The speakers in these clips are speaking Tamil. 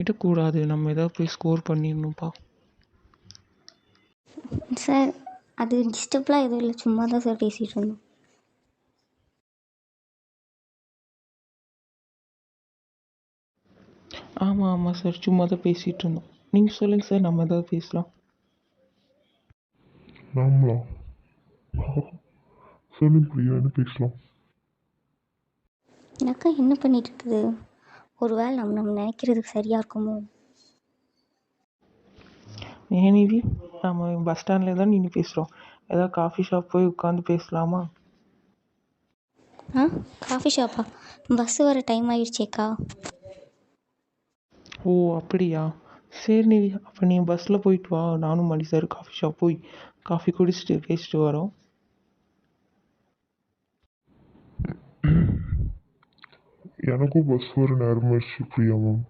விடக்கூடாது. நம்ம ஏதாவது போய் ஸ்கோர் பண்ணிடணும்ப்பா. சார் அது டிஸ்டர்ப்லாம் எதுவும் இல்லை, சும்மா தான் சார் பேசிகிட்டு இருந்தோம். ஆமாம் சார், சும்மா தான் பேசிகிட்டு இருந்தோம். நீங்கள் சொல்லுங்கள் சார், நம்ம ஏதாவது பேசலாம். நாமளா? சொல்லுங்க பிரியா, என்ன பேசலாம்? எனக்கா என்ன பண்ணிட்டு இருக்குது? ஒரு வேளை நம்ம நினைக்கிறதுக்கு சரியாக இருக்குமோ? ஏன் நிவி, நம்ம பஸ் ஸ்டாண்டில் தான் நின்று பேசுகிறோம். ஏதாவது காஃபி ஷாப் போய் உட்காந்து பேசலாமா? காஃபி ஷாப்பா? பஸ்ஸு வர டைம் ஆகிடுச்சேக்கா. ஓ அப்படியா, சரி நிவி, அப்போ நீ பஸ்ஸில் போயிட்டு வா. நானும் மணி சார் காஃபி ஷாப் போய் காஃபி குடிச்சிட்டு பேசிட்டு வரோம். எனக்கும் பஸ் வர நேரமாகிடுச்சு பிரியா மேம்.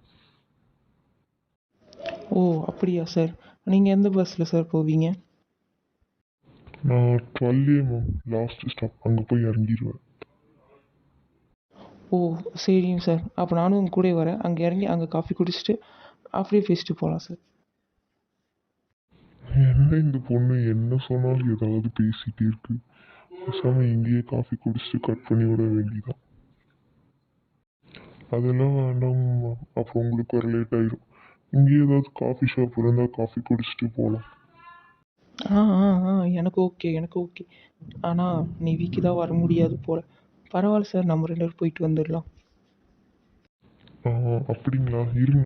ஓ அப்படியா சார், நீங்கள் எந்த பஸ்ஸில் சார் போவீங்க? நான் 12 மேம், லாஸ்ட் ஸ்டாப், அங்கே போய் இறங்கிடுவேன். ஓ சரிங்க சார், அப்போ நானும் உங்க கூட வரேன். அங்கே இறங்கி அங்கே காஃபி குடிச்சிட்டு அப்படியே பேசிட்டு போகலாம் சார். என்ன இந்த பொண்ணு என்ன சொன்னாலும் ஏதாவது பேசிகிட்டே இருக்கு. பேசாமல் இங்கேயே காஃபி குடிச்சிட்டு கட் பண்ணி விட வேண்டியதான். அதெல்லாம் வேண்டாம், அப்புறம் உங்களுக்கு வர லேட் ஆகிடும். இங்கேயே ஏதாவது காஃபி ஷாப் இருந்தால் காஃபி குடிச்சிட்டு போகலாம். எனக்கு ஓகே. ஆனால் நிவிக்கு தான் வர முடியாது போல். பரவாயில்ல சார், நம்ம 2 பேரும் போயிட்டு வந்துடலாம். அப்படிங்களா? இருங்க,